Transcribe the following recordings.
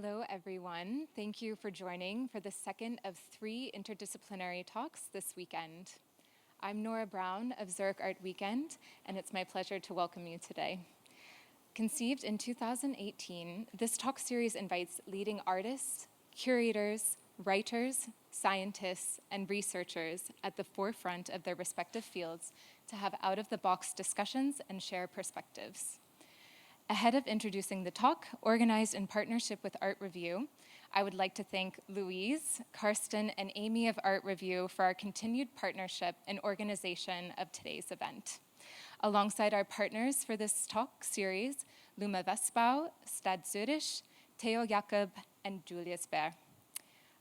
Hello, everyone. Thank you for joining for the second of 3 interdisciplinary talks this weekend. I'm Nora Brown of Zurich Art Weekend, and it's my pleasure to welcome you today. Conceived in 2018, this talk series invites leading artists, curators, writers, scientists, and researchers at the forefront of their respective fields to have out-of-the-box discussions and share perspectives. Ahead of introducing the talk, organized in partnership with ArtReview, I would like to thank Louise, Karsten, and Amy of ArtReview for our continued partnership and organization of today's event. Alongside our partners for this talk series, Luma Westbau, Stad Zürich, Theo Jakob, and Julius Baer.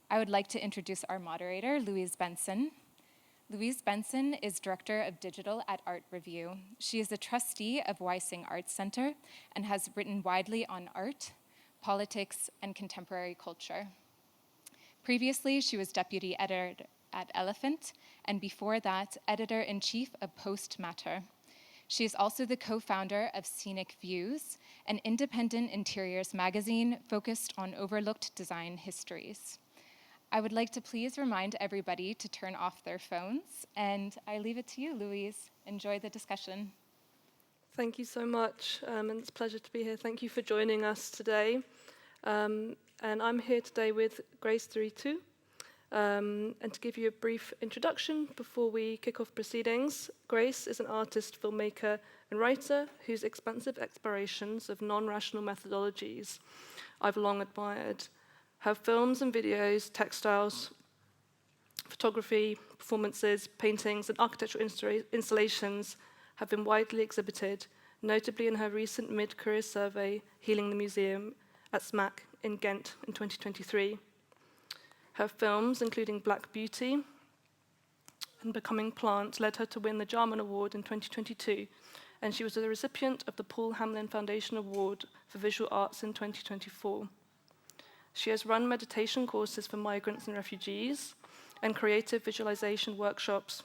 I would like to introduce our moderator, Louise Benson. Louise Benson is Director of Digital at ArtReview. She is a trustee of Wysing Arts Center and has written widely on art, politics, and contemporary culture. Previously, she was Deputy Editor at Elephant, and before that, Editor-in-Chief of Post Matter. She is also the co-founder of Scenic Views, an independent interiors magazine focused on overlooked design histories. I would like to please remind everybody to turn off their phones, and I leave it to you, Louise. Enjoy the discussion. Thank you so much, and it's a pleasure to be here. Thank you for joining us today. And I'm here today with Grace Ndiritu, and to give you a brief introduction before we kick off proceedings. Grace is an artist, filmmaker, and writer whose expansive explorations of non-rational methodologies I've long admired. Her films and videos, textiles, photography, performances, paintings, and architectural installations have been widely exhibited, notably in her recent mid-career survey, Healing the Museum, at SMAC in Ghent in 2023. Her films, including Black Beauty and Becoming Plant, led her to win the Jarman Award in 2022, and she was the recipient of the Paul Hamlin Foundation Award for Visual Arts in 2024. She has run meditation courses for migrants and refugees and creative visualization workshops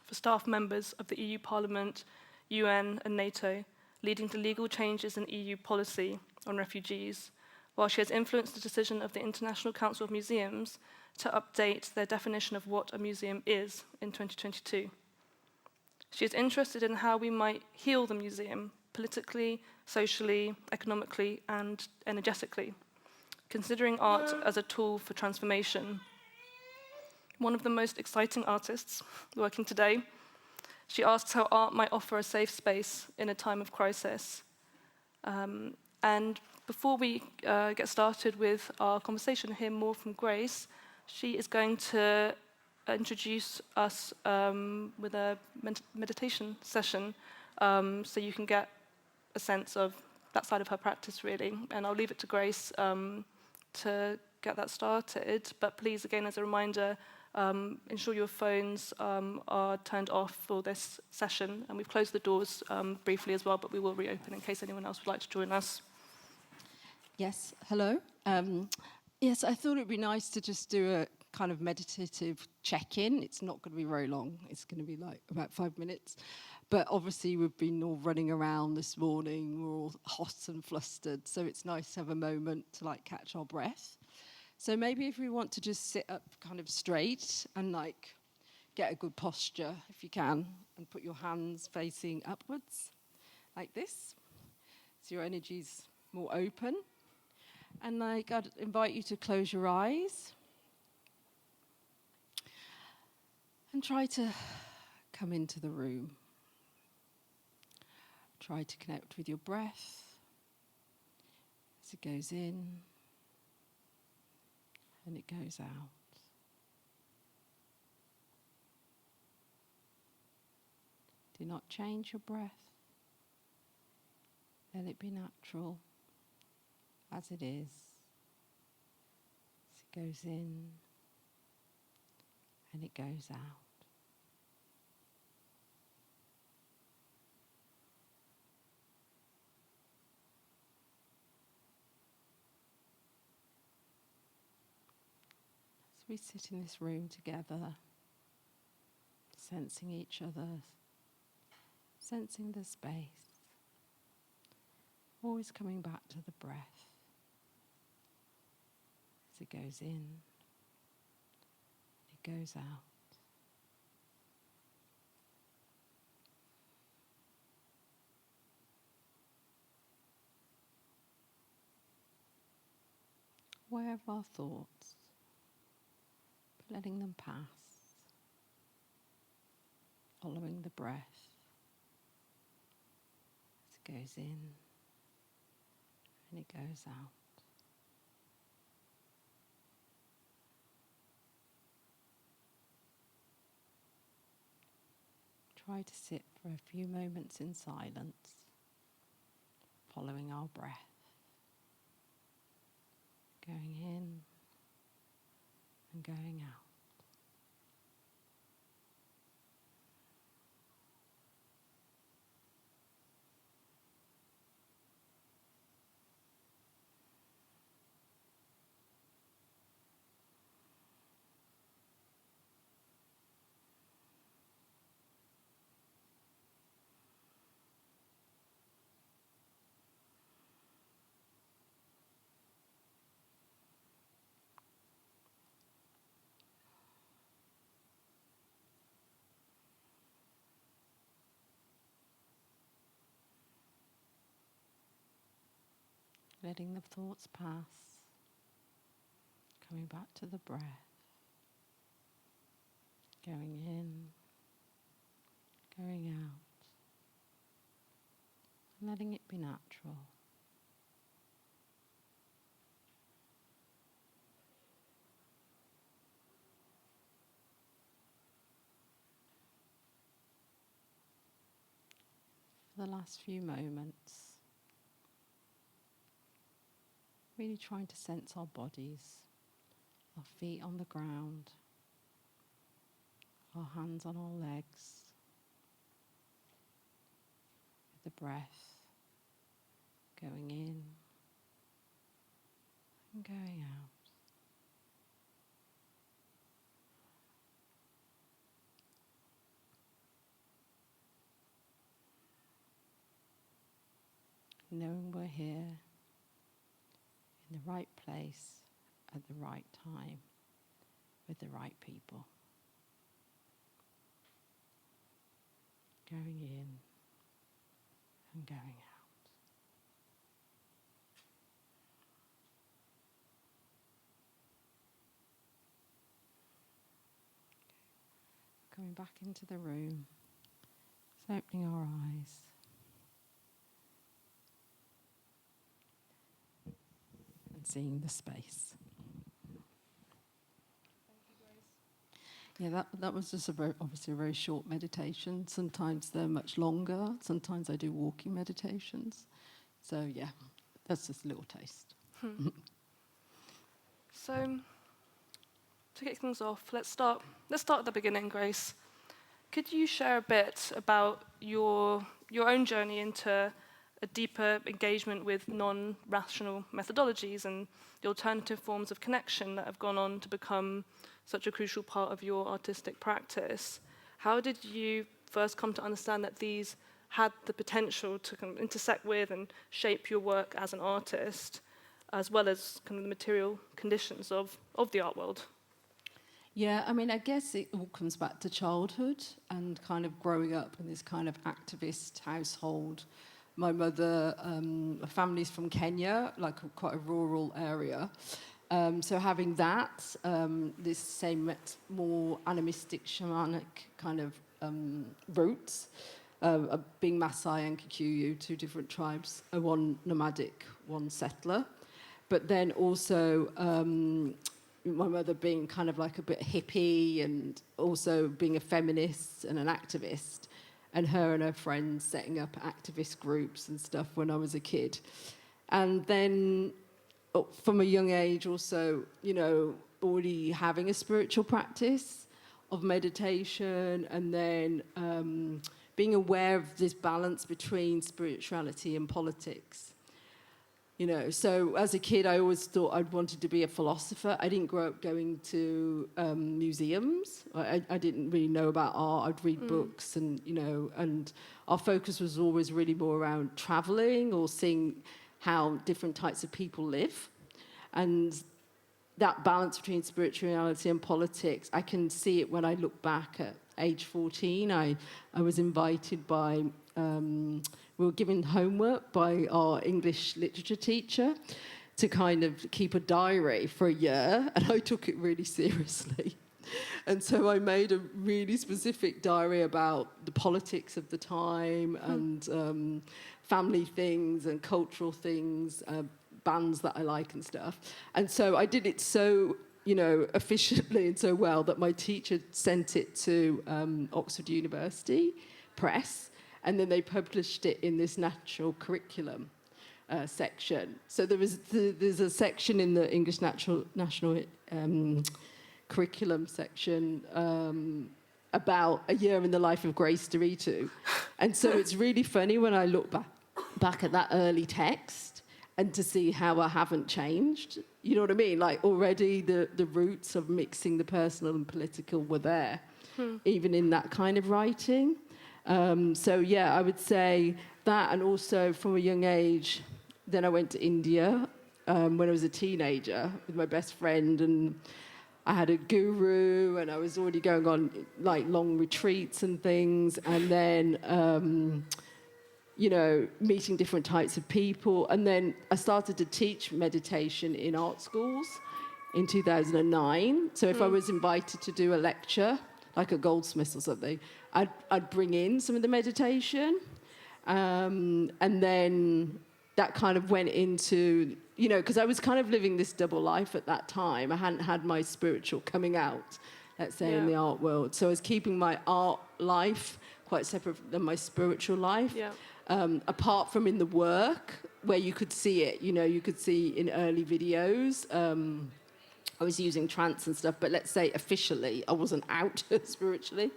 for staff members of the EU Parliament, UN, and NATO, leading to legal changes in EU policy on refugees, while she has influenced the decision of the International Council of Museums to update their definition of what a museum is in 2022. She is interested in how we might heal the museum politically, socially, economically, and energetically, considering art as a tool for transformation. One of the most exciting artists working today, she asks how art might offer a safe space in a time of crisis. And before we get started with our conversation and hear more from Grace, she is going to introduce us with a meditation session so you can get a sense of that side of her practice, really. And I'll leave it to Grace to get that started, but please, again, as a reminder, ensure your phones are turned off for this session, and we've closed the doors briefly as well, but we will reopen in case anyone else would like to join us. Yes, hello. Yes, I thought it'd be nice to just do a kind of meditative check-in. It's not going to be very long. It's going to be like about 5 minutes. But obviously we've been all running around this morning. We're all hot and flustered. So it's nice to have a moment to like catch our breath. So maybe if we want to just sit up kind of straight and like get a good posture, if you can, and put your hands facing upwards like this. So your energy's more open. And like I'd invite you to close your eyes and try to come into the room. Try to connect with your breath as it goes in and it goes out. Do not change your breath. Let it be natural as it is. As it goes in and it goes out. As we sit in this room together, sensing each other, sensing the space, always coming back to the breath. it goes in, it goes out. Aware of our thoughts, but letting them pass, following the breath as it goes in and it goes out. Try to sit for a few moments in silence, following our breath. Going in and going out. Letting the thoughts pass, coming back to the breath, going in, going out, and letting it be natural. For the last few moments, really trying to sense our bodies, our feet on the ground, our hands on our legs, with the breath going in and going out. Knowing we're here in the right place at the right time with the right people. Going in and going out. Coming back into the room, just opening our eyes. And seeing the space. Yeah, that was just obviously a very short meditation. Sometimes they're much longer. Sometimes I do walking meditations. So yeah, that's just a little taste. So, to kick things off, let's start at the beginning, Grace. Could you share a bit about your own journey into a deeper engagement with non-rational methodologies and the alternative forms of connection that have gone on to become such a crucial part of your artistic practice? How did you first come to understand that these had the potential to kind of intersect with and shape your work as an artist, as well as kind of the material conditions of the art world? Yeah, I mean, I guess it all comes back to childhood and kind of growing up in this kind of activist household. My mother, her family's from Kenya, like quite a rural area. So having that, this same more animistic, shamanic kind of roots, being Maasai and Kikuyu, two different tribes, one nomadic, one settler. But then also my mother being kind of like a bit hippie and also being a feminist and an activist, and her friends setting up activist groups and stuff when I was a kid. And then from a young age also, already having a spiritual practice of meditation, and then being aware of this balance between spirituality and politics. So as a kid, I always thought I'd wanted to be a philosopher. I didn't grow up going to museums. I didn't really know about art. I'd read books, and and our focus was always really more around traveling or seeing how different types of people live. And that balance between spirituality and politics, I can see it when I look back at age 14. I was invited by, we were given homework by our English literature teacher to kind of keep a diary for a year, and I took it really seriously. And so I made a really specific diary about the politics of the time and family things and cultural things, bands that I like and stuff. And so I did it so, efficiently and so well that my teacher sent it to Oxford University Press, and then they published it in this natural curriculum section. So there's a section in the English national curriculum section about a year in the life of Grace Ndiritu. And so it's really funny when I look back at that early text and to see how I haven't changed. You know what I mean? Like already the roots of mixing the personal and political were there, even in that kind of writing. So yeah, I would say that, and also from a young age, then I went to India when I was a teenager with my best friend, and I had a guru, and I was already going on like long retreats and things, and then meeting different types of people. And then I started to teach meditation in art schools in 2009. So if I was invited to do a lecture, like a Goldsmiths or something, I'd bring in some of the meditation. And then that kind of went into, because I was kind of living this double life at that time. I hadn't had my spiritual coming out, let's say, in the art world. So I was keeping my art life quite separate than my spiritual life. Yeah. Apart from in the work, where you could see it, you could see in early videos. I was using trance and stuff, but let's say officially, I wasn't out spiritually.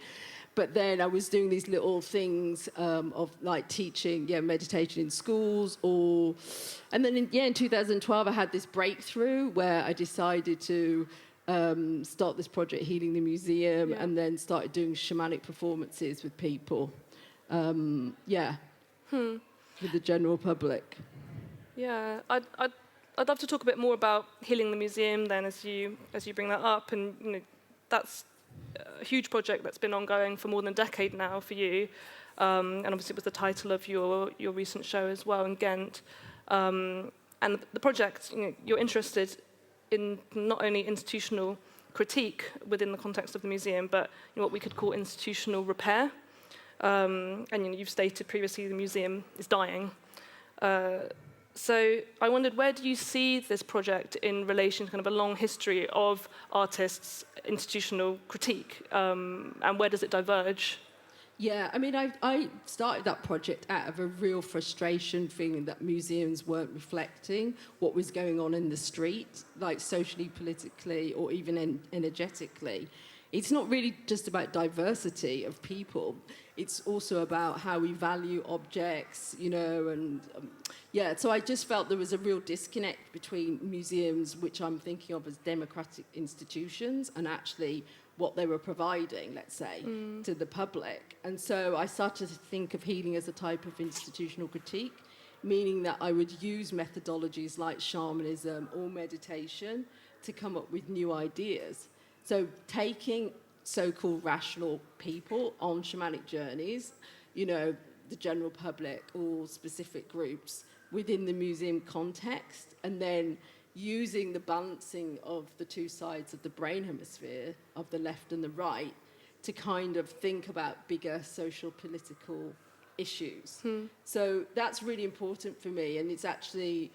But then I was doing these little things of like teaching, meditation in schools, and then in 2012 I had this breakthrough where I decided to start this project, Healing the Museum, and then started doing shamanic performances with people. With the general public. Yeah, I'd love to talk a bit more about Healing the Museum then, as you bring that up, and that's a huge project that's been ongoing for more than a decade now for you, and obviously it was the title of your recent show as well in Ghent, and the project, you're interested in not only institutional critique within the context of the museum, but what we could call institutional repair. And you've stated previously the museum is dying. So I wondered, where do you see this project in relation to kind of a long history of artists' institutional critique, and where does it diverge? Yeah, I mean, I started that project out of a real frustration, feeling that museums weren't reflecting what was going on in the street, like socially, politically, or even energetically. It's not really just about diversity of people. It's also about how we value objects, and so I just felt there was a real disconnect between museums, which I'm thinking of as democratic institutions, and actually what they were providing, let's say, to the public. And so I started to think of healing as a type of institutional critique, meaning that I would use methodologies like shamanism or meditation to come up with new ideas. So taking so-called rational people on shamanic journeys, the general public or specific groups within the museum context, and then using the balancing of the two sides of the brain hemisphere, of the left and the right, to kind of think about bigger social political issues. So that's really important for me, and it's actually,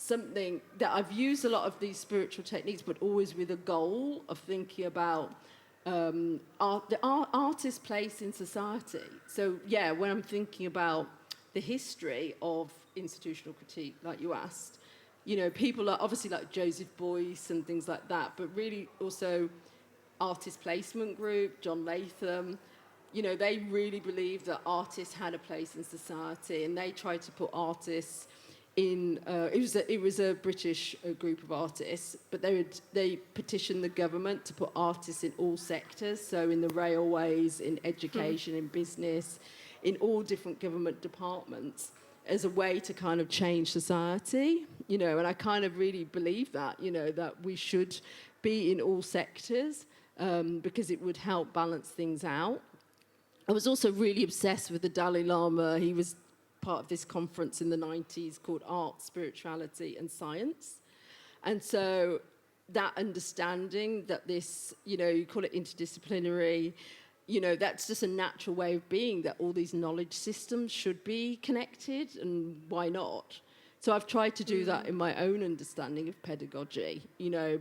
something that I've used a lot of these spiritual techniques, but always with a goal of thinking about the artist's place in society. So when I'm thinking about the history of institutional critique, like you asked, people are obviously like Joseph Beuys and things like that, but really also Artist Placement Group, John Latham, they really believed that artists had a place in society, and they tried to put artists in, it was a British group of artists, but they petitioned the government to put artists in all sectors, so in the railways, in education, in business, in all different government departments, as a way to kind of change society. and I kind of really believe that, that we should be in all sectors because it would help balance things out. I was also really obsessed with the Dalai Lama. He was part of this conference in the 90s called Art, Spirituality and Science. And so that understanding that this, you call it interdisciplinary, that's just a natural way of being, that all these knowledge systems should be connected, and why not? So I've tried to do that in my own understanding of pedagogy,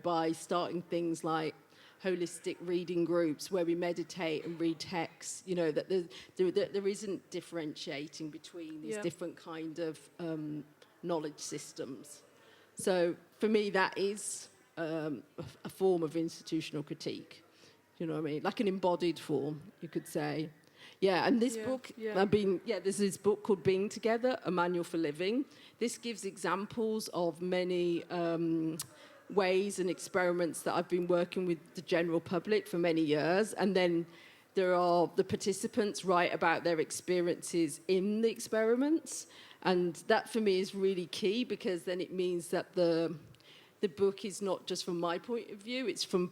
by starting things like holistic reading groups where we meditate and read texts, that there isn't differentiating between these different kind of knowledge systems. So for me, that is a form of institutional critique. You know what I mean? Like an embodied form, you could say. Yeah, and this book, there's this book called Being Together, A Manual for Living. This gives examples of many ways and experiments that I've been working with the general public for many years. And then there are the participants write about their experiences in the experiments. And that for me is really key, because then it means that the book is not just from my point of view, it's from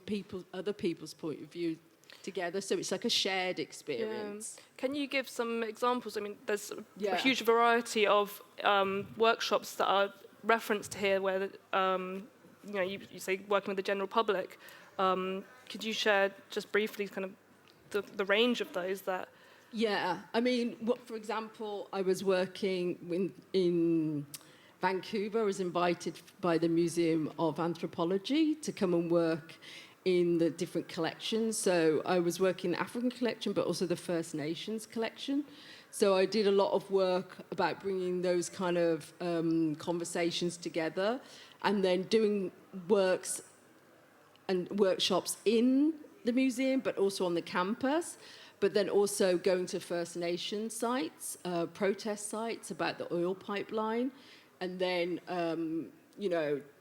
other people's point of view together. So it's like a shared experience. Yeah. Can you give some examples? I mean, there's a huge variety of workshops that are referenced here where, you say working with the general public. Could you share just briefly kind of the range of those that... Yeah, I mean, for example, I was working in Vancouver. I was invited by the Museum of Anthropology to come and work in the different collections. So I was working in the African collection, but also the First Nations collection. So I did a lot of work about bringing those kind of conversations together, and then doing works and workshops in the museum, but also on the campus, but then also going to First Nation sites, protest sites about the oil pipeline, and then,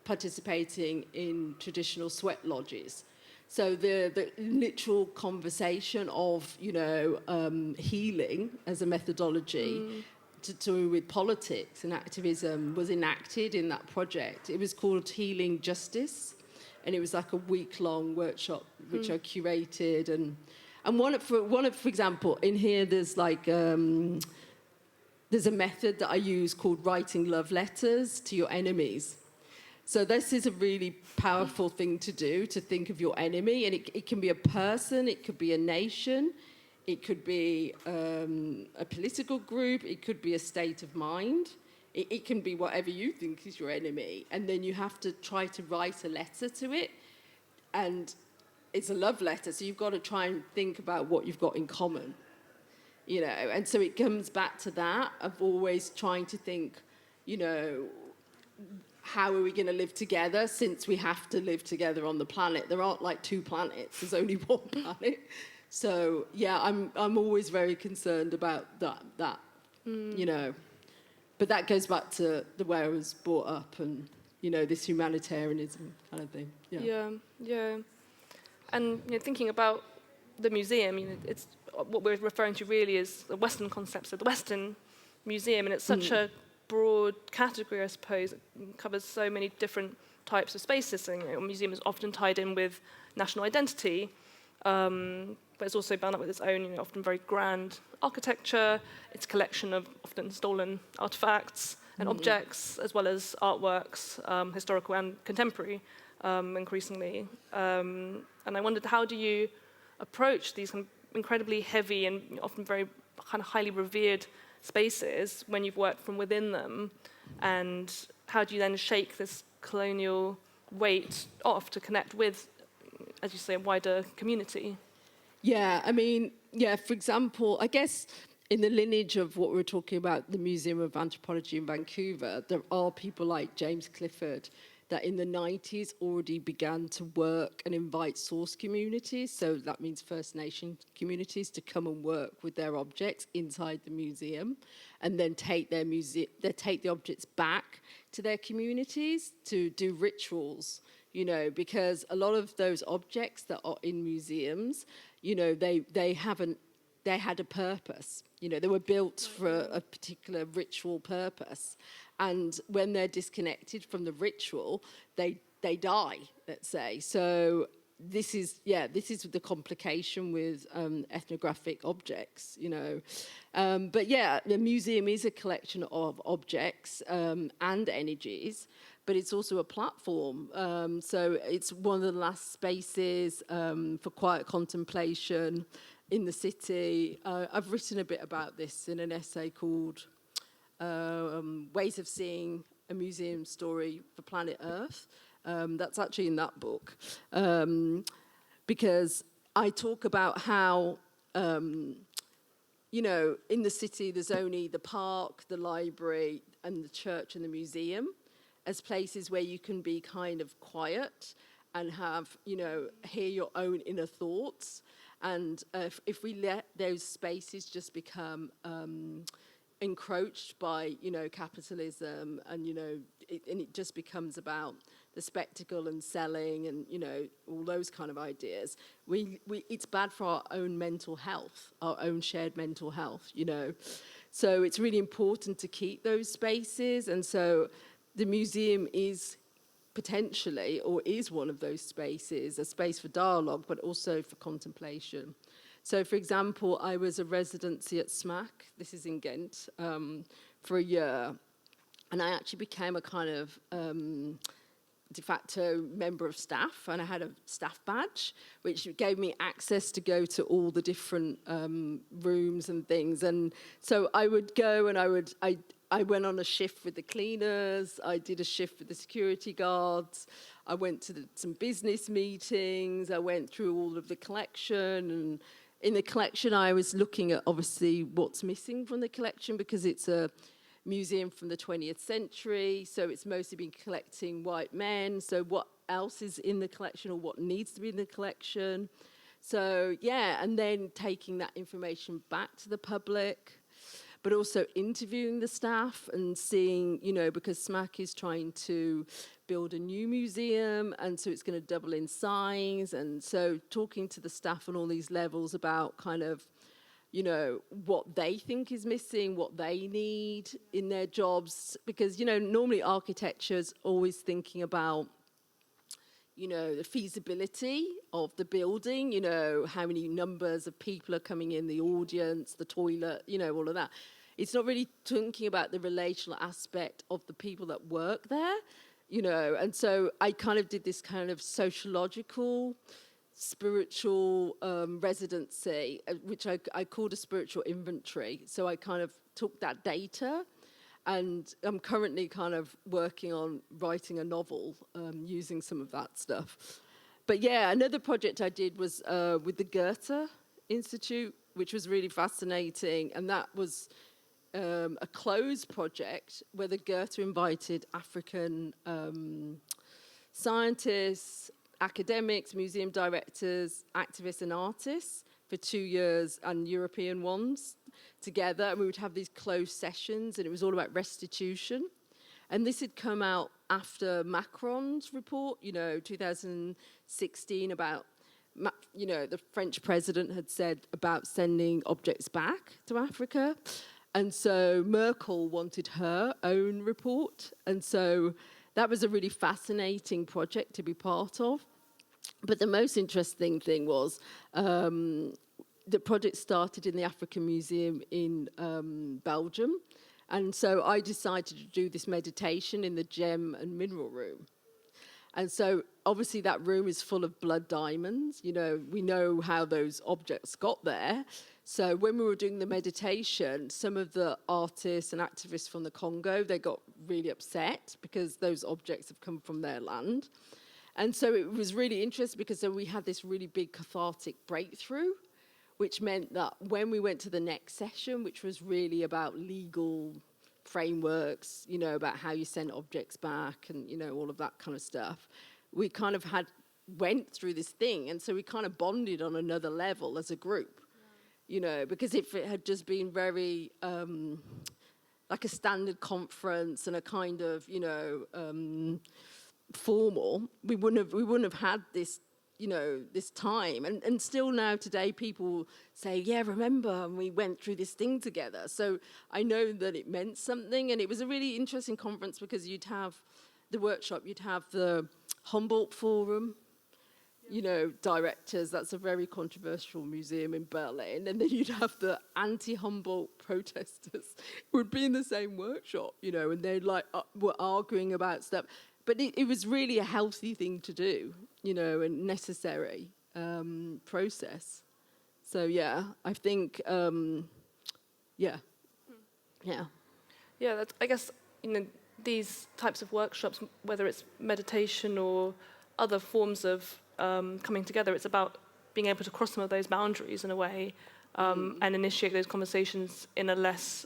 participating in traditional sweat lodges. So the literal conversation of, healing as a methodology to do with politics and activism was enacted in that project. It was called Healing Justice, and it was like a week-long workshop which I curated. And for example, in here there's like... there's a method that I use called writing love letters to your enemies. So this is a really powerful thing to do, to think of your enemy. And it can be a person, it could be a nation, it could be a political group, it could be a state of mind. It can be whatever you think is your enemy. And then you have to try to write a letter to it. And it's a love letter, so you've got to try and think about what you've got in common. And so it comes back to that of always trying to think, how are we going to live together, since we have to live together on the planet? There aren't like two planets, there's only one planet. So yeah, I'm always very concerned about that. But that goes back to the way I was brought up, and this humanitarianism kind of thing. Yeah. And thinking about the museum, it's what we're referring to really is the Western concepts of the Western museum, and it's such a broad category, I suppose. It covers so many different types of spaces. So, a museum is often tied in with national identity, but it's also bound up with its own, often very grand architecture, its collection of often stolen artifacts and objects, as well as artworks, historical and contemporary, increasingly. And I wondered, how do you approach these kind of incredibly heavy and often very kind of highly revered spaces when you've worked from within them, and how do you then shake this colonial weight off to connect with, as you say, a wider community? Yeah, I mean, for example, I guess in the lineage of what we were talking about, the Museum of Anthropology in Vancouver, there are people like James Clifford that in the 90s already began to work and invite source communities, so that means First Nation communities, to come and work with their objects inside the museum, and then take the objects back to their communities to do rituals, because a lot of those objects that are in museums, they had a purpose. They were built for a particular ritual purpose. And when they're disconnected from the ritual, they die, let's say. So this is the complication with ethnographic objects, you know. But yeah, the museum is a collection of objects and energies, but it's also a platform. So it's one of the last spaces for quiet contemplation in the city. I've written a bit about this in an essay called Ways of Seeing a Museum Story for Planet Earth. That's actually in that book. Because I talk about how, you know, in the city there's only the park, the library, and the church and the museum as places where you can be kind of quiet and have, you know, hear your own inner thoughts. And if we let those spaces just become encroached by, you know, capitalism, and, you know, it just becomes about the spectacle and selling and, you know, all those kind of ideas, it's bad for our own mental health, our own shared mental health, you know. So it's really important to keep those spaces. And so the museum is potentially, or is one of those spaces, a space for dialogue, but also for contemplation. So, for example, I was a residency at SMAC, this is in Ghent, for a year, and I actually became a kind of de facto member of staff, and I had a staff badge, which gave me access to go to all the different rooms and things. And so I would go, and I went on a shift with the cleaners, I did a shift with the security guards, I went to some business meetings, I went through all of the collection, and in the collection I was looking at obviously what's missing from the collection, because it's a museum from the 20th century, so it's mostly been collecting white men, so what else is in the collection, or what needs to be in the collection. So yeah, and then taking that information back to the public, but also interviewing the staff and seeing, you know, because SMAC is trying to build a new museum, and so it's going to double in size, and so talking to the staff on all these levels about kind of, you know, what they think is missing, what they need in their jobs, because, you know, normally architecture's always thinking about, you know, the feasibility of the building, you know, how many numbers of people are coming in, the audience, the toilet, you know, all of that. It's not really thinking about the relational aspect of the people that work there, you know. And so I kind of did this kind of sociological, spiritual residency, which I called a spiritual inventory. So I kind of took that data, and I'm currently kind of working on writing a novel using some of that stuff. But yeah, another project I did was with the Goethe Institute, which was really fascinating, and that was a closed project where the Goethe invited African scientists, academics, museum directors, activists and artists for 2 years, and European ones together, and we would have these closed sessions, and it was all about restitution. And this had come out after Macron's report, you know, 2016, about, you know, the French president had said about sending objects back to Africa. And so Merkel wanted her own report. And so that was a really fascinating project to be part of. But the most interesting thing was the project started in the African Museum in Belgium. And so I decided to do this meditation in the gem and mineral room. And so obviously that room is full of blood diamonds. You know, we know how those objects got there. So when we were doing the meditation, some of the artists and activists from the Congo, they got really upset because those objects have come from their land. And so it was really interesting, because then we had this really big cathartic breakthrough, which meant that when we went to the next session, which was really about legal frameworks, you know, about how you send objects back and, you know, all of that kind of stuff, we kind of went through this thing. And so we kind of bonded on another level as a group, you know, because if it had just been very like a standard conference and a kind of, you know, formal, we wouldn't have had this this time. And still now today, people say, yeah, remember, we went through this thing together. So I know that it meant something. And it was a really interesting conference because you'd have the workshop, you'd have the Humboldt Forum, directors. That's a very controversial museum in Berlin. And then you'd have the anti-Humboldt protesters who would be in the same workshop, and they were arguing about stuff. But it was really a healthy thing to do, and necessary process. So, yeah, I think, yeah. Yeah, I guess, these types of workshops, whether it's meditation or other forms of coming together, it's about being able to cross some of those boundaries in a way and initiate those conversations in a less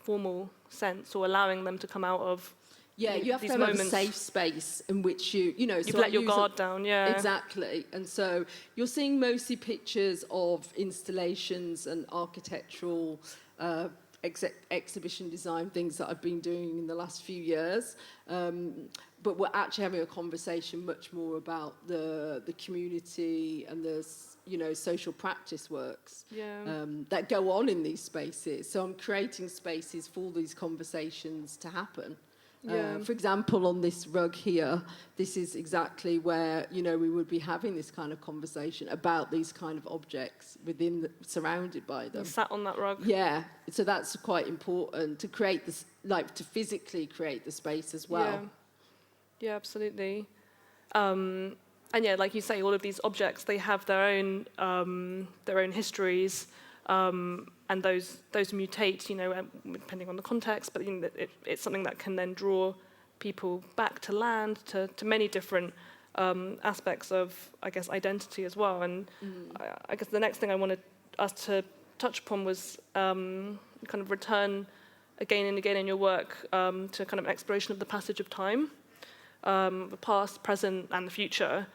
formal sense, or allowing them to come out of you have to have a safe space in which you've let your guard down, Exactly. And so you're seeing mostly pictures of installations and architectural exhibition design, things that I've been doing in the last few years. But we're actually having a conversation much more about the community and the social practice works that go on in these spaces. So I'm creating spaces for these conversations to happen. For example, on this rug here, this is exactly where, we would be having this kind of conversation about these kind of objects surrounded by them. You sat on that rug. Yeah, so that's quite important to create this, to physically create the space as well. Yeah, absolutely. And yeah, like you say, all of these objects, they have their own histories. And those mutate, depending on the context, but it's something that can then draw people back to land, to many different aspects of, I guess, identity as well. And I guess the next thing I wanted us to touch upon was kind of return again and again in your work to kind of exploration of the passage of time, the past, present, and the future,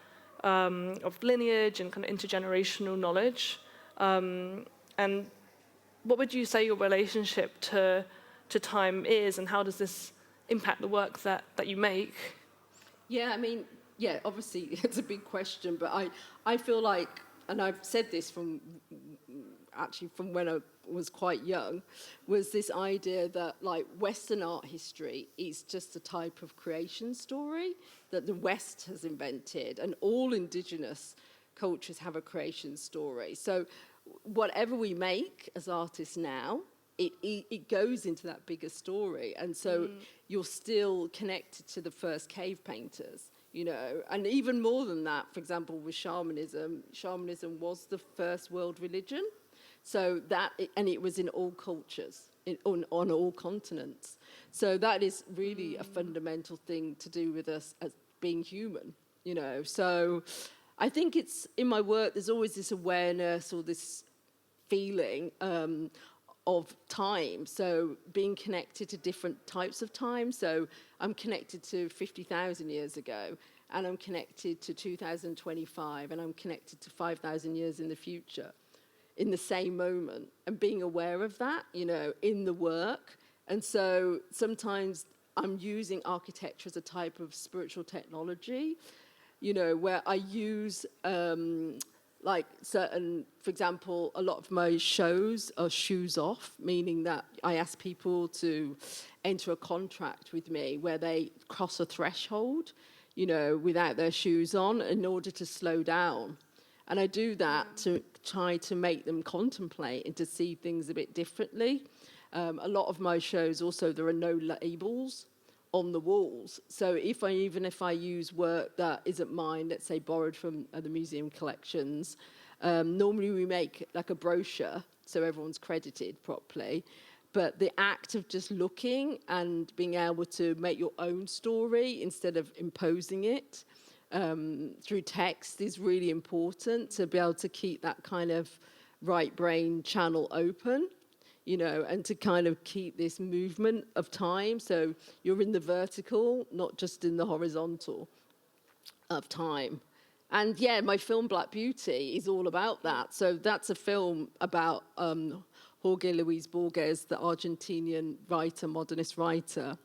of lineage and kind of intergenerational knowledge. And what would you say your relationship to time is, and how does this impact the work that you make? Yeah, obviously it's a big question, but I feel like, and I've said this from when I was quite young, was this idea that Western art history is just a type of creation story that the West has invented, and all indigenous cultures have a creation story. So whatever we make as artists now, it goes into that bigger story. And so you're still connected to the first cave painters, and even more than that. For example, with shamanism was the first world religion. So and it was in all cultures, on all continents. So that is really a fundamental thing to do with us as being human, So I think it's in my work, there's always this awareness or this feeling of time. So being connected to different types of time. So I'm connected to 50,000 years ago, and I'm connected to 2025, and I'm connected to 5,000 years in the future in the same moment, and being aware of that, in the work. And so sometimes I'm using architecture as a type of spiritual technology, where I use certain, for example, a lot of my shows are shoes off, meaning that I ask people to enter a contract with me where they cross a threshold, without their shoes on, in order to slow down. And I do that to try to make them contemplate and to see things a bit differently. A lot of my shows also, there are no labels on the walls. So even if I use work that isn't mine, let's say borrowed from the museum collections, normally we make a brochure so everyone's credited properly. But the act of just looking and being able to make your own story instead of imposing it through text is really important, to be able to keep that kind of right brain channel open. And to kind of keep this movement of time. So you're in the vertical, not just in the horizontal of time. And yeah, my film Black Beauty is all about that. So that's a film about Jorge Luis Borges, the Argentinian writer, modernist writer.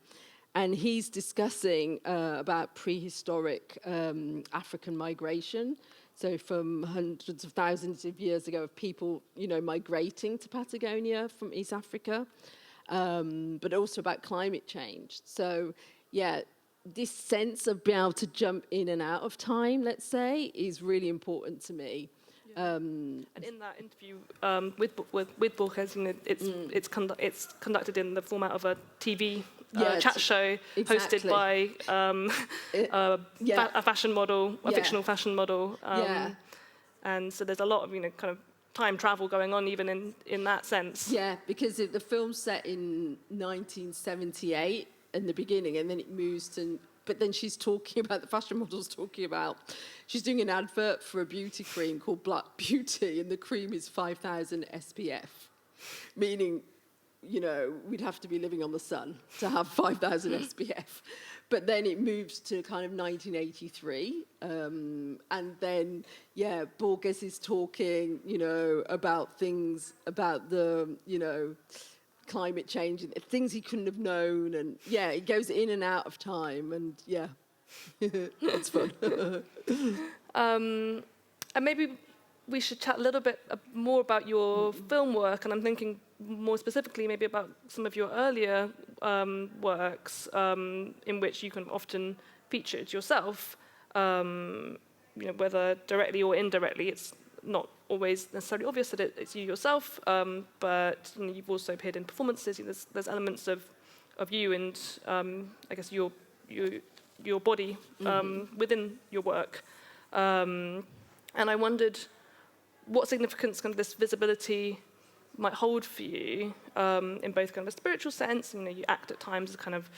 And he's discussing about prehistoric African migration. So from hundreds of thousands of years ago of people, migrating to Patagonia from East Africa, but also about climate change. So, yeah, this sense of being able to jump in and out of time, let's say, is really important to me. And in that interview with Borges, it's conducted in the format of a TV chat show hosted by a fashion model, a fictional fashion model, and so there's a lot of kind of time travel going on even in that sense. Yeah, because the film's set in 1978 in the beginning, and then it moves to. But then she's talking about, the fashion model's talking about, she's doing an advert for a beauty cream called Black Beauty, and the cream is 5,000 SPF, meaning, we'd have to be living on the sun to have 5,000 SPF. But then it moves to kind of 1983, and then, Borges is talking, about things, about the, climate change and things he couldn't have known, and it goes in and out of time, and it's fun. And maybe we should chat a little bit more about your film work, and I'm thinking more specifically maybe about some of your earlier works in which you can often featured yourself, whether directly or indirectly. It's not always necessarily obvious that it's you yourself, but you've also appeared in performances. There's elements of you and I guess your body within your work, and I wondered what significance kind of this visibility might hold for you in both kind of a spiritual sense. You act at times as kind of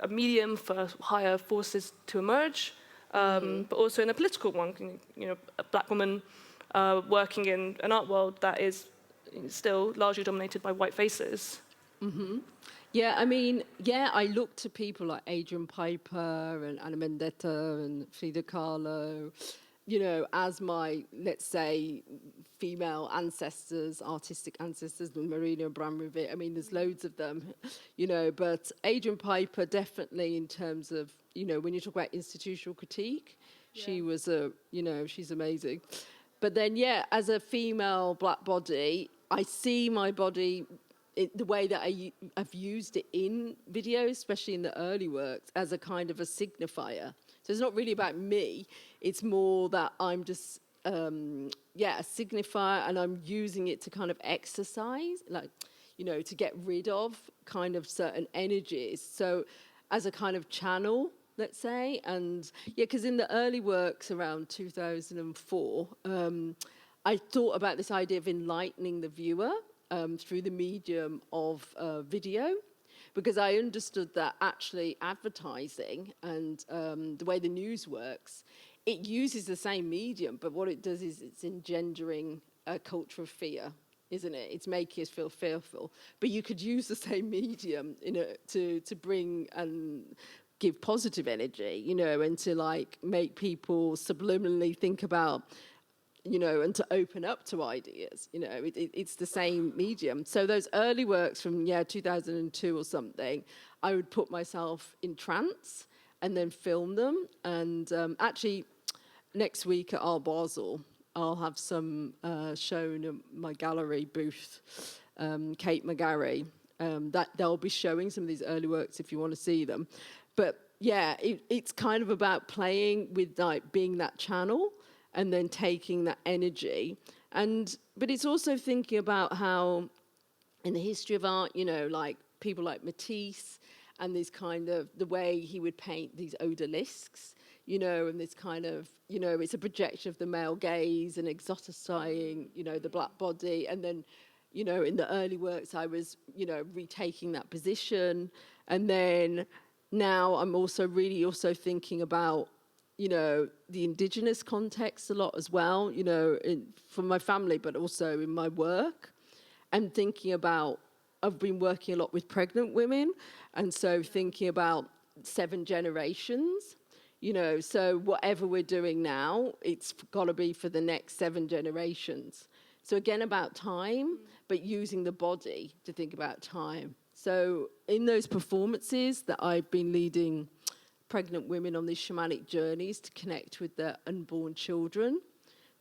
a medium for higher forces to emerge, but also in a political one. A black woman working in an art world that is still largely dominated by white faces. Mm-hmm. Yeah, I look to people like Adrian Piper and Anna Mendetta and Frida Kahlo, as my, let's say, female ancestors, artistic ancestors, Marina Abramovic. There's loads of them, but Adrian Piper definitely in terms of, when you talk about institutional critique, she was she's amazing. But then, as a female black body, I see my body, the way that I've used it in videos, especially in the early works, as a kind of a signifier. So it's not really about me. It's more that I'm just, a signifier, and I'm using it to kind of exercise, to get rid of kind of certain energies. So as a kind of channel, let's say. And because in the early works around 2004, I thought about this idea of enlightening the viewer through the medium of video, because I understood that actually advertising and the way the news works, it uses the same medium, but what it does is it's engendering a culture of fear, isn't it? It's making us feel fearful. But you could use the same medium to bring and give positive energy, and to make people subliminally think about, and to open up to ideas. It's the same medium. So those early works from 2002 or something, I would put myself in trance and then film them. And actually, next week at Art Basel, I'll have some shown in my gallery booth, Kate McGarry, that they'll be showing some of these early works if you want to see them. But it's kind of about playing with being that channel and then taking that energy. But it's also thinking about how in the history of art, people like Matisse and this kind of the way he would paint these odalisques, and this kind of, it's a projection of the male gaze and exoticizing, the black body. And then, in the early works, I was, retaking that position. And then now I'm also really thinking about, the indigenous context a lot as well, from my family, but also in my work. And thinking about, I've been working a lot with pregnant women. And so thinking about 7 generations, so whatever we're doing now, it's got to be for the next 7 generations. So again, about time, but using the body to think about time. So in those performances that I've been leading pregnant women on these shamanic journeys to connect with their unborn children,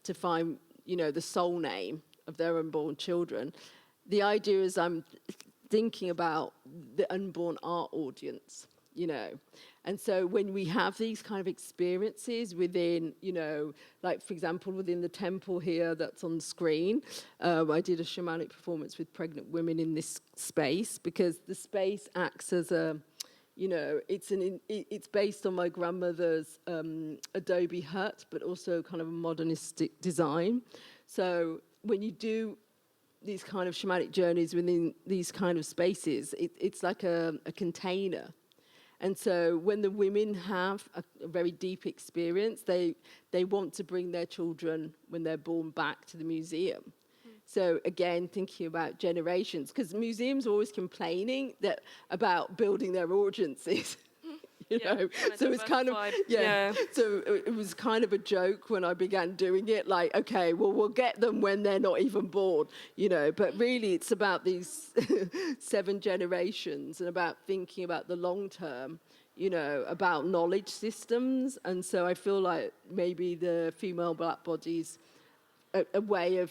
to find, the soul name of their unborn children. The idea is I'm thinking about the unborn art audience, And so when we have these kind of experiences within, like, for example, within the temple here that's on screen, I did a shamanic performance with pregnant women in this space because the space acts as a, it's based on my grandmother's adobe hut, but also kind of a modernistic design. So when you do these kind of shamanic journeys within these kind of spaces, it's like a container. And so when the women have a very deep experience, they want to bring their children when they're born back to the museum. So again, thinking about generations, because museums are always complaining about building their audiences. So it's kind of, So it was kind of a joke when I began doing it, like, okay, well, we'll get them when they're not even born, but really it's about these 7 generations and about thinking about the long term, about knowledge systems. And so I feel like maybe the female black body's a way of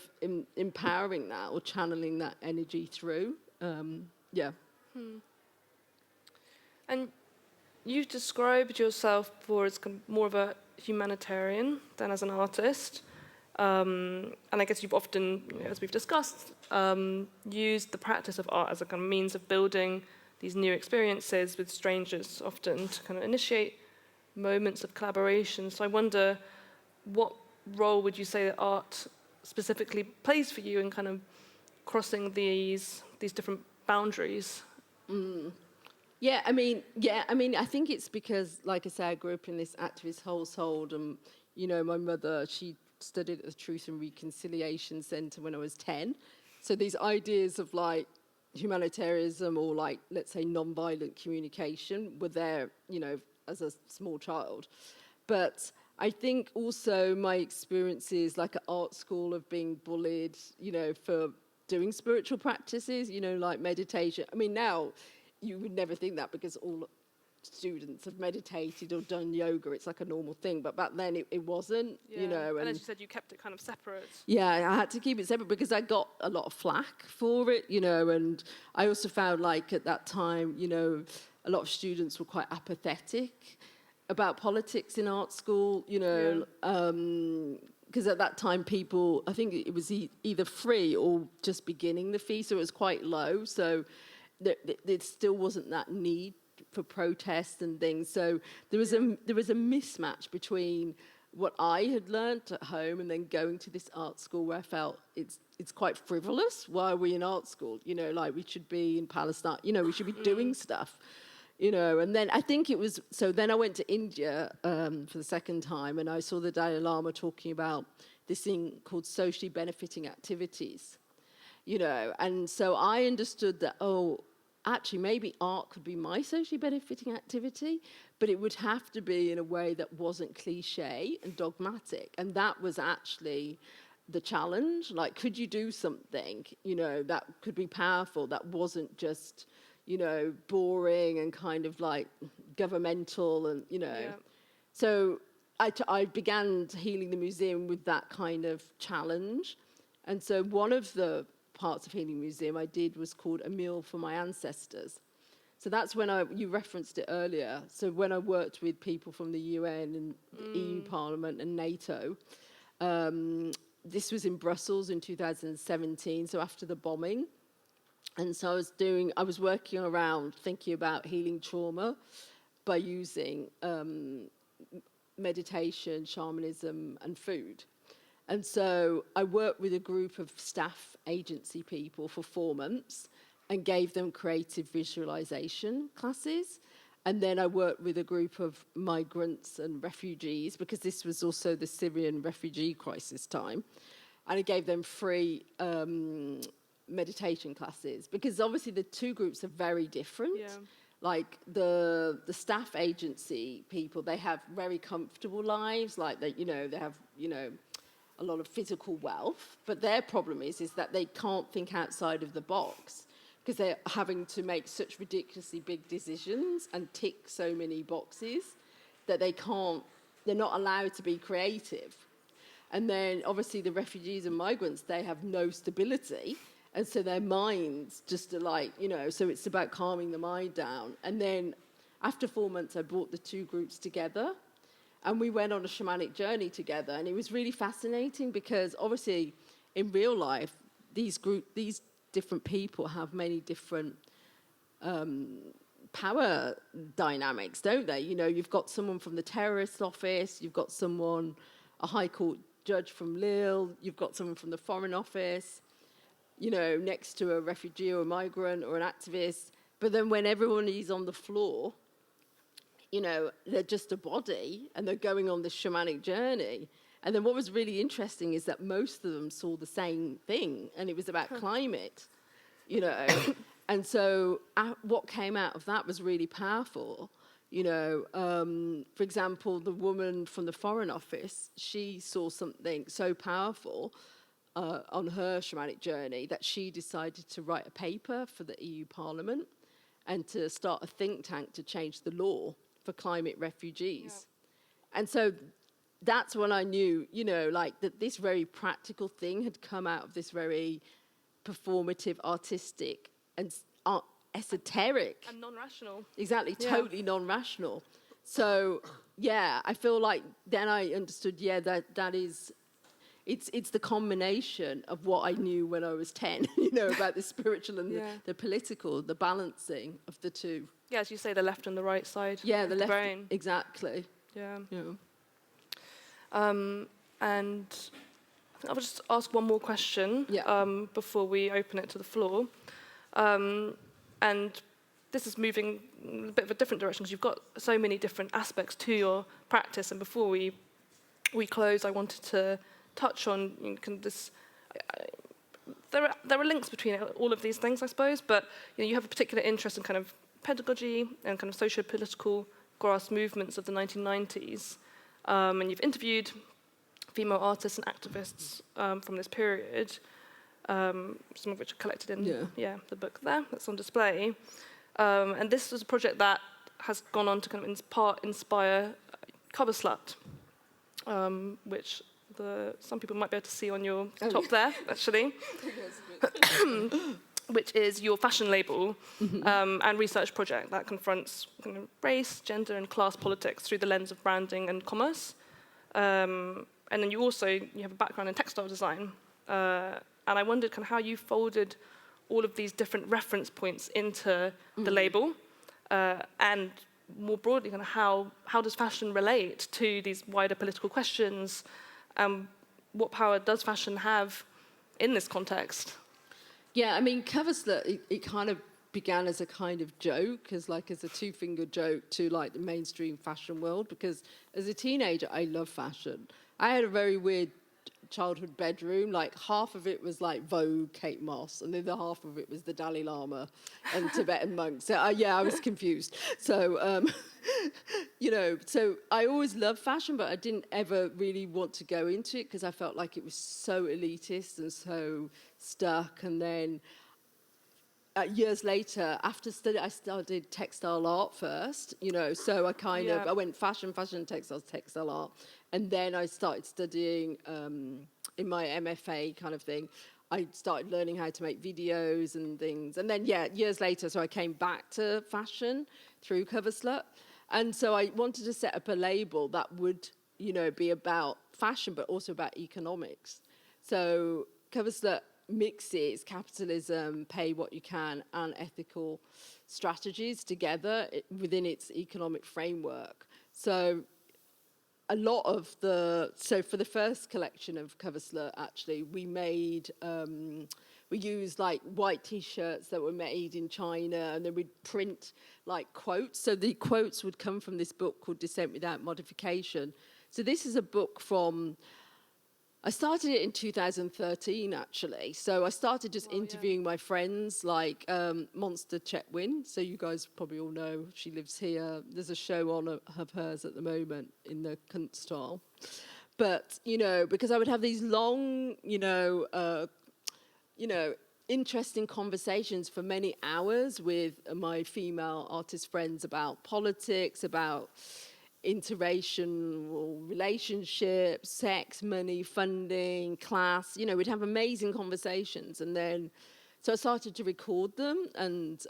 empowering that or channeling that energy through. And you've described yourself before as more of a humanitarian than as an artist. And I guess you've often, as we've discussed, used the practice of art as a kind of means of building these new experiences with strangers, often to kind of initiate moments of collaboration. So I wonder, what role would you say that art specifically plays for you in kind of crossing these different boundaries? I think it's because, like I say, I grew up in this activist household, and my mother, she studied at the Truth and Reconciliation Centre when I was 10. So these ideas of like humanitarianism or like, let's say, non-violent communication were there, as a small child. But I think also my experiences like at art school of being bullied, for doing spiritual practices, like meditation. I mean, now you would never think that because all students have meditated or done yoga. It's like a normal thing. But back then it wasn't, And as you said, you kept it kind of separate. Yeah, I had to keep it separate because I got a lot of flack for it, And I also found like at that time, a lot of students were quite apathetic about politics in art school, because at that time people, I think it was either free or just beginning the fee, so it was quite low. So there still wasn't that need for protest and things. So there was a mismatch between what I had learnt at home and then going to this art school where I felt it's quite frivolous. Why are we in art school? Like we should be in Palestine. We should be doing stuff. And then I think it was, so then I went to India for the second time, and I saw the Dalai Lama talking about this thing called socially benefiting activities, and so I understood that, actually maybe art could be my socially benefiting activity, but it would have to be in a way that wasn't cliche and dogmatic, and that was actually the challenge. Like, could you do something, that could be powerful, that wasn't just boring and kind of like governmental and, So I began healing the museum with that kind of challenge. And so one of the parts of Healing Museum I did was called A Meal for My Ancestors. So that's when you referenced it earlier. So when I worked with people from the UN and the EU Parliament and NATO, this was in Brussels in 2017, so after the bombing. And so I was working around thinking about healing trauma by using meditation, shamanism, and food. And so I worked with a group of staff agency people for 4 months and gave them creative visualization classes. And then I worked with a group of migrants and refugees, because this was also the Syrian refugee crisis time. And I gave them free meditation classes, because obviously the two groups are very different. Like the staff agency people, they have very comfortable lives, like they have a lot of physical wealth, but their problem is that they can't think outside of the box, because they're having to make such ridiculously big decisions and tick so many boxes that they're not allowed to be creative. And then obviously the refugees and migrants, they have no stability. And so their minds just are like, so it's about calming the mind down. And then after 4 months, I brought the two groups together and we went on a shamanic journey together. And it was really fascinating because obviously in real life, these different people have many different power dynamics, don't they? You've got someone from the terrorist office, you've got someone, a high court judge from Lille, you've got someone from the foreign office, next to a refugee or a migrant or an activist. But then when everyone is on the floor, they're just a body and they're going on this shamanic journey. And then what was really interesting is that most of them saw the same thing, and it was about climate, And so what came out of that was really powerful. For example, the woman from the Foreign Office, she saw something so powerful on her shamanic journey that she decided to write a paper for the EU Parliament and to start a think tank to change the law for climate refugees. Yeah. And so that's when I knew, that this very practical thing had come out of this very performative, artistic, and esoteric. And non-rational. Exactly, totally non-rational. So, I feel like then I understood, that is, it's the combination of what I knew when I was 10, about the spiritual and the political, the balancing of the two. Yeah, as you say, the left and the right side. Yeah, of the left, brain. Exactly. Yeah. And I'll just ask one more question before we open it to the floor. And this is moving a bit of a different direction because you've got so many different aspects to your practice. And before we close, I wanted to touch on this. There are links between all of these things, I suppose. But you have a particular interest in kind of pedagogy and kind of socio-political grass movements of the 1990s. And you've interviewed female artists and activists from this period, some of which are collected in the book there that's on display. And this was a project that has gone on to kind of in part inspire Cover Slut, which some people might be able to see on your top there, actually, which is your fashion label and research project that confronts kind of race, gender, and class politics through the lens of branding and commerce. And then you have a background in textile design. And I wondered kind of how you folded all of these different reference points into the label, and more broadly, kind of how does fashion relate to these wider political questions? What power does fashion have in this context? Yeah, I mean, Cover Slut, it kind of began as a kind of joke, as a two-finger joke to like the mainstream fashion world, because as a teenager, I loved fashion. I had a very weird childhood bedroom. Like half of it was like Vogue, Kate Moss, and the other half of it was the Dalai Lama and Tibetan monks. So I was confused. So, so I always loved fashion, but I didn't ever really want to go into it because I felt like it was so elitist and so stuck. And then years later, after study, I studied textile art first, so I I went fashion, textiles, textile art. And then I started studying in my MFA kind of thing. I started learning how to make videos and things. And then, years later, so I came back to fashion through Cover Slut. And so I wanted to set up a label that would, be about fashion, but also about economics. So Cover Slut mixes capitalism, pay what you can, and ethical strategies together within its economic framework. So a lot of so for the first collection of Cover Slut, actually, we made, we used like white T-shirts that were made in China, and then we'd print like quotes. So the quotes would come from this book called Dissent Without Modification. So this is a book from, I started it in 2013, actually. So I started just interviewing my friends, like Monster Chetwin. So you guys probably all know she lives here. There's a show on of hers at the moment in the Kunsthalle. But, because I would have these long, interesting conversations for many hours with my female artist friends about politics, about interracial relationships, sex, money, funding, class. You know, we'd have amazing conversations. And then, so I started to record them and,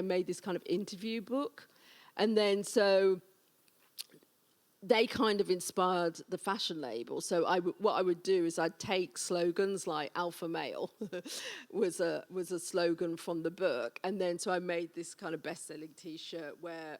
made this kind of interview book. And then, so they kind of inspired the fashion label. So what I would do is I'd take slogans like alpha male was a slogan from the book. And then so I made this kind of best-selling T-shirt where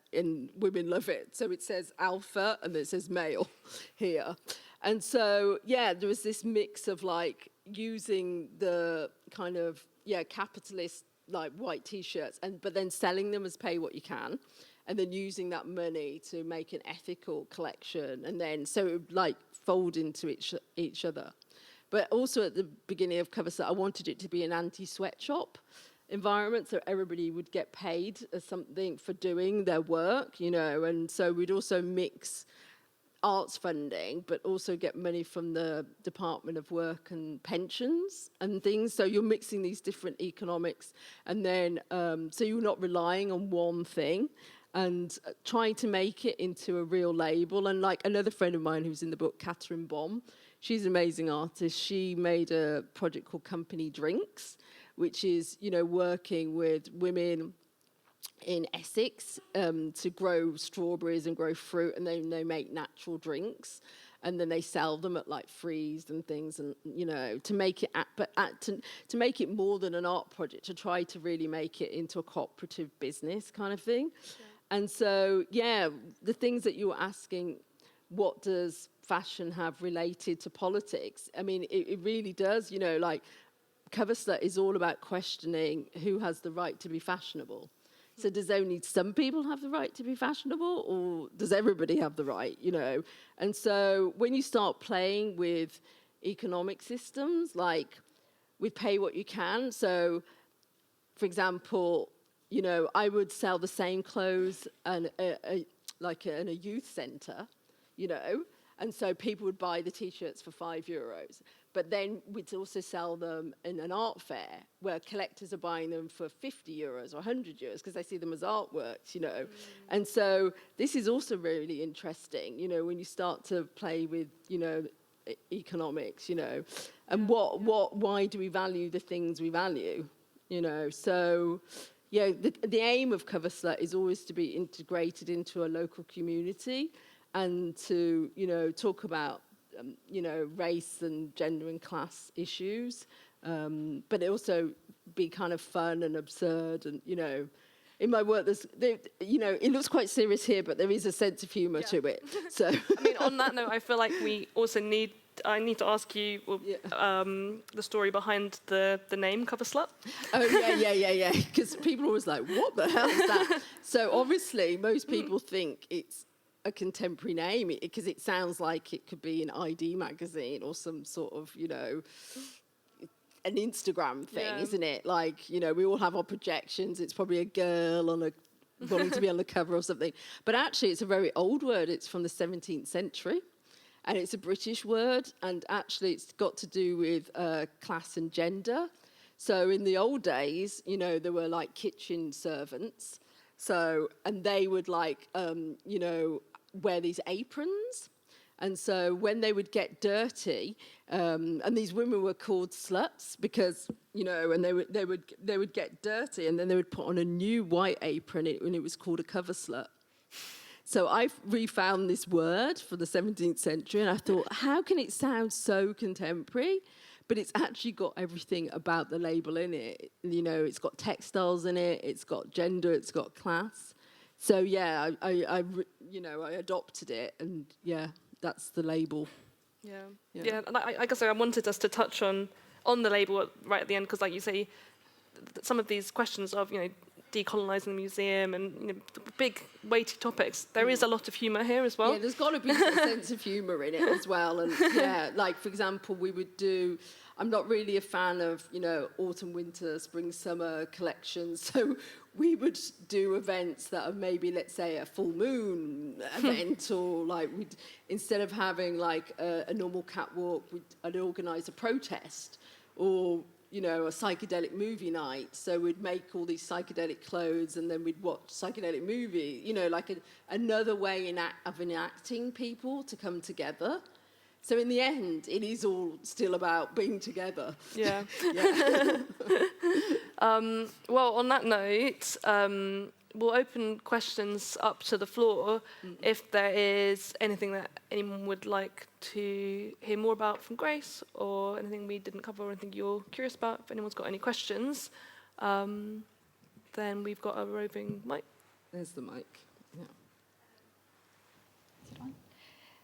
women love it. So it says alpha and it says male here. And so, there was this mix of like using the kind of, capitalist like white T-shirts but then selling them as pay what you can. And then using that money to make an ethical collection. And then, so it would like fold into each other. But also at the beginning of Cover Slut, I wanted it to be an anti-sweatshop environment. So everybody would get paid as something for doing their work, you know. And so we'd also mix arts funding, but also get money from the Department of Work and Pensions and things. So you're mixing these different economics. And then, so you're not relying on one thing. And trying to make it into a real label. And like another friend of mine who's in the book, Catherine Baum, she's an amazing artist. She made a project called Company Drinks, which is, you know, working with women in Essex to grow strawberries and grow fruit, and then they make natural drinks. And then they sell them at like Freeze and things, and you know, to make it to make it more than an art project, to try to really make it into a cooperative business kind of thing. Yeah. And so, the things that you were asking, what does fashion have related to politics? I mean, it really does, you know, like Cover Slut is all about questioning who has the right to be fashionable. So does only some people have the right to be fashionable, or does everybody have the right, you know? And so when you start playing with economic systems, like with pay what you can, so for example, you know, I would sell the same clothes like in a youth centre, you know, and so people would buy the T-shirts for €5. But then we'd also sell them in an art fair where collectors are buying them for €50 or €100 because they see them as artworks, you know. And so this is also really interesting, you know, when you start to play with, you know, economics, you know, and why do we value the things we value, you know? So, the aim of Cover Slut is always to be integrated into a local community and to, you know, talk about, you know, race and gender and class issues, but it also be kind of fun and absurd and, you know, in my work, you know, it looks quite serious here, but there is a sense of humour to it. So, I mean, on that note, I feel like we also I need to ask you the story behind the name Cover Slut. Oh, yeah. Because people are always like, what the hell is that? So obviously, most people think it's a contemporary name because it sounds like it could be an ID magazine or some sort of, you know, an Instagram thing, isn't it? Like, you know, we all have our projections. It's probably a girl wanting to be on the cover or something. But actually, it's a very old word. It's from the 17th century. And it's a British word, and actually it's got to do with class and gender. So in the old days, you know, there were like kitchen servants. So, and they would like, you know, wear these aprons. And so when they would get dirty, and these women were called sluts because, you know, and they would get dirty, and then they would put on a new white apron, and it was called a cover slut. So I refound this word for the 17th century, and I thought, how can it sound so contemporary? But it's actually got everything about the label in it. You know, it's got textiles in it, it's got gender, it's got class. So I adopted it, and that's the label. Yeah. And I guess I wanted us to touch on the label right at the end, because, like you say, some of these questions of, you know, decolonising the museum and, you know, big weighty topics, there is a lot of humour here as well. Yeah, there's got to be a sense of humour in it as well. And like for example, we would do, I'm not really a fan of, you know, autumn, winter, spring, summer collections. So we would do events that are maybe, let's say, a full moon event, or like instead of having like a normal catwalk, I'd organise a protest, or a psychedelic movie night. So we'd make all these psychedelic clothes and then we'd watch psychedelic movie, like another way of enacting people to come together. So in the end, it is all still about being together. Yeah. Yeah. Well, on that note, we'll open questions up to the floor. If there is anything that anyone would like to hear more about from Grace, or anything we didn't cover, or anything you're curious about, if anyone's got any questions, then we've got a roving mic. There's the mic. Yeah. Is it on?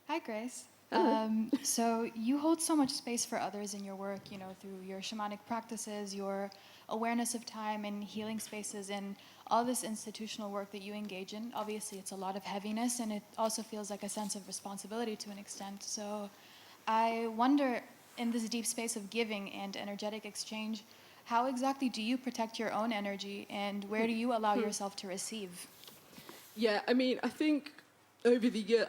Hi, Grace. Hello. So you hold so much space for others in your work, through your shamanic practices, your awareness of time and healing spaces, and all this institutional work that you engage in. Obviously, it's a lot of heaviness, and it also feels like a sense of responsibility to an extent. So I wonder, in this deep space of giving and energetic exchange, how exactly do you protect your own energy, and where do you allow yourself to receive? Yeah, I mean, I think over the year,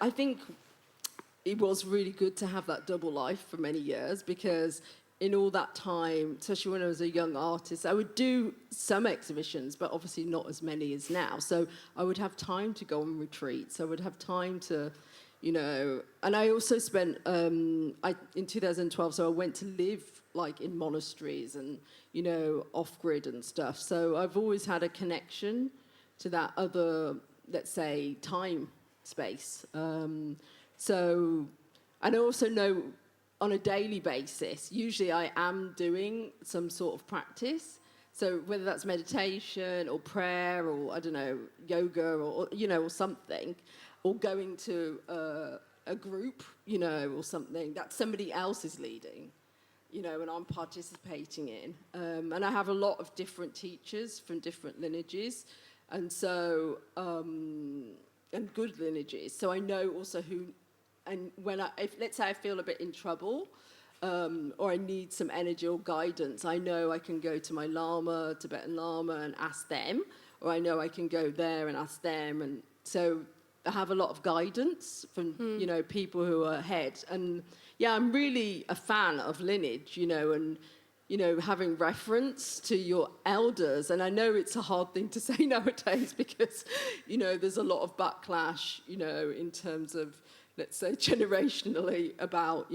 it was really good to have that double life for many years, because in all that time, especially when I was a young artist, I would do some exhibitions, but obviously not as many as now. So I would have time to go on retreats. I would have time to, and I also spent, in 2012, so I went to live like in monasteries and, off-grid and stuff. So I've always had a connection to that other, let's say, time space. So, and I also know on a daily basis, usually I am doing some sort of practice. So whether that's meditation or prayer or, I don't know, yoga or or something, or going to a group, or something that somebody else is leading, and I'm participating in. And I have a lot of different teachers from different lineages. And so, and good lineages. So I know also who. And let's say I feel a bit in trouble, or I need some energy or guidance, I know I can go to my Lama, Tibetan Lama, and ask them, or I know I can go there and ask them. And so I have a lot of guidance from, people who are ahead. And yeah, I'm really a fan of lineage, and, having reference to your elders. And I know it's a hard thing to say nowadays because, there's a lot of backlash, in terms of, let's say, generationally about,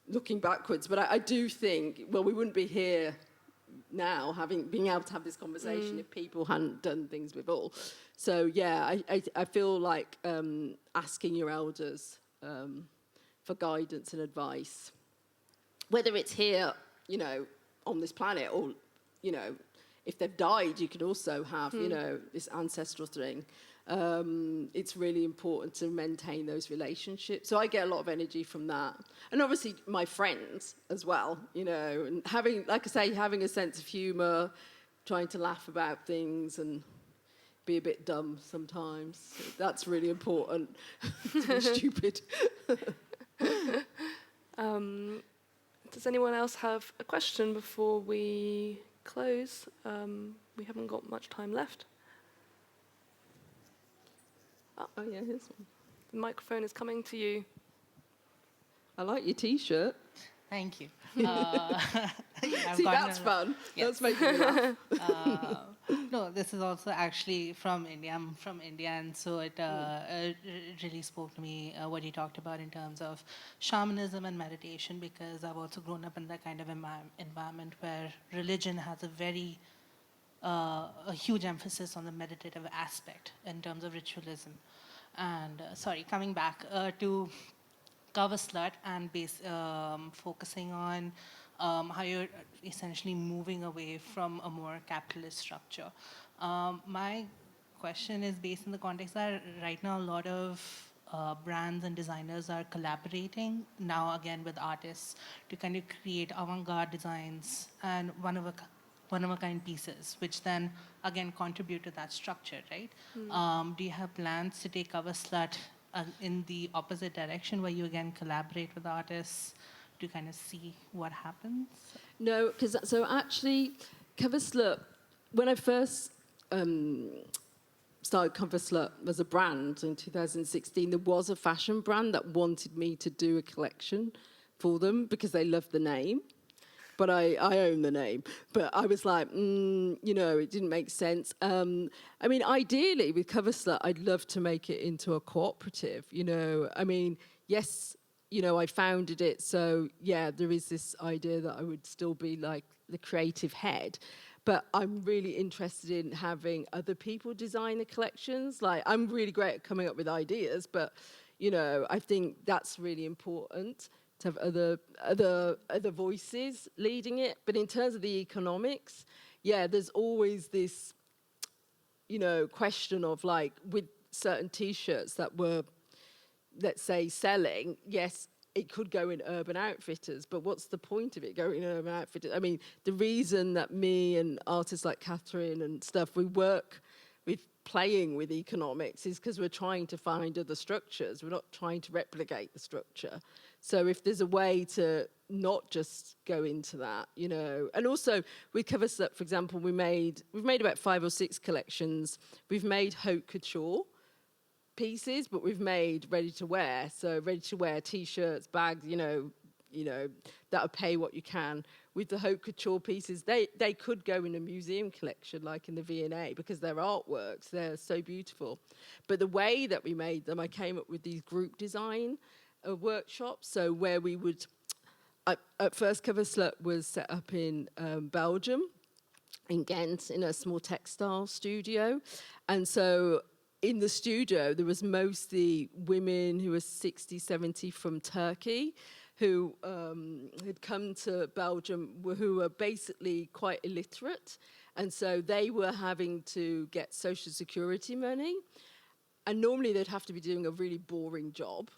looking backwards. But I do think, well, we wouldn't be here now being able to have this conversation if people hadn't done things before. So, yeah, I feel like asking your elders for guidance and advice, whether it's here, on this planet, or, if they've died, you could also have, this ancestral thing. It's really important to maintain those relationships. So I get a lot of energy from that. And obviously my friends as well, and having, like I say, having a sense of humor, trying to laugh about things and be a bit dumb sometimes. So that's really important to be stupid. Does anyone else have a question before we close? We haven't got much time left. Oh, yeah, here's one. The microphone is coming to you. I like your T-shirt. Thank you. See, that's fun. Yes. That's making me laugh. No, this is also actually from India. I'm from India, and so it really spoke to me what you talked about in terms of shamanism and meditation, because I've also grown up in that kind of environment where religion has a huge emphasis on the meditative aspect in terms of ritualism. And coming back to Cover Slut and focusing on how you're essentially moving away from a more capitalist structure. My question is based in the context that right now a lot of brands and designers are collaborating now again with artists to kind of create avant-garde designs and one-of-a-kind pieces, which then again contribute to that structure, right? Do you have plans to take Cover Slut in the opposite direction, where you again collaborate with artists to kind of see what happens? No, because so actually, Cover Slut, when I first started Cover Slut as a brand in 2016, there was a fashion brand that wanted me to do a collection for them because they loved the name. but I own the name. But I was like, it didn't make sense. I mean, ideally, with Cover Slut, I'd love to make it into a cooperative, I mean, yes, I founded it, so, yeah, there is this idea that I would still be, like, the creative head. But I'm really interested in having other people design the collections. Like, I'm really great at coming up with ideas, but, I think that's really important to have other voices leading it. But in terms of the economics, yeah, there's always this, question of, like, with certain T-shirts that were, let's say, selling, yes, it could go in Urban Outfitters, but what's the point of it going in Urban Outfitters? I mean, the reason that me and artists like Catherine and stuff, we work with playing with economics is because we're trying to find other structures. We're not trying to replicate the structure. So if there's a way to not just go into that, And also with Cover Slut, for example, we've made about 5 or 6 collections. We've made haute couture pieces, but we've made ready to wear. So ready to wear T-shirts, bags, that'll pay what you can. With the haute couture pieces, they could go in a museum collection, like in the V&A, because they're artworks. They're so beautiful. But the way that we made them, I came up with these group design workshops. So where we would, at first Cover Slut was set up in Belgium, in Ghent, in a small textile studio. And so in the studio, there was mostly women who were 60, 70 from Turkey, who had come to Belgium, who were basically quite illiterate. And so they were having to get social security money. And normally they'd have to be doing a really boring job,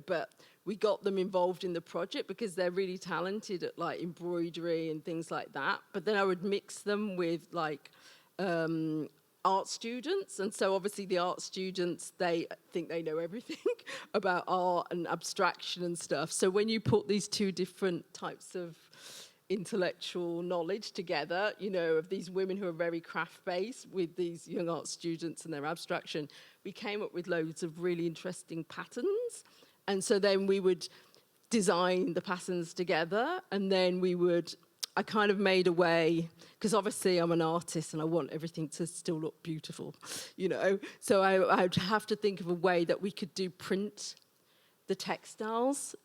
but we got them involved in the project because they're really talented at, like, embroidery and things like that. But then I would mix them with, like, art students, and so obviously the art students, they think they know everything about art and abstraction and stuff. So when you put these two different types of intellectual knowledge together, of these women who are very craft-based with these young art students and their abstraction, we came up with loads of really interesting patterns. And so then we would design the patterns together, and then I kind of made a way, because obviously I'm an artist and I want everything to still look beautiful, So I'd have to think of a way that we could print the textiles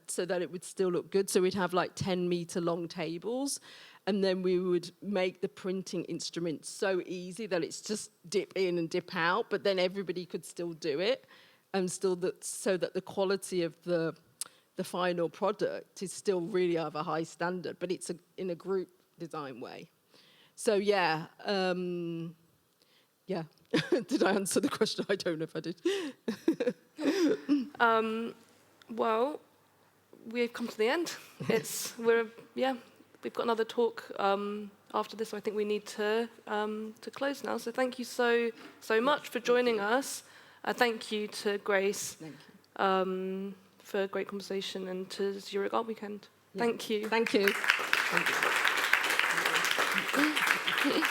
so that it would still look good. So we'd have like 10-meter long tables, and then we would make the printing instrument so easy that it's just dip in and dip out, but then everybody could still do it, and so that the quality of the final product is still really of a high standard, but it's in a group design way. So yeah. Did I answer the question? I don't know if I did. Well, we've come to the end. We've got another talk after this. So I think we need to close now. So thank you so much for joining us. Thank you to Grace. Thank you. For a great conversation, and to Zurich Art Weekend. Yeah. Thank you. Thank you. Thank you.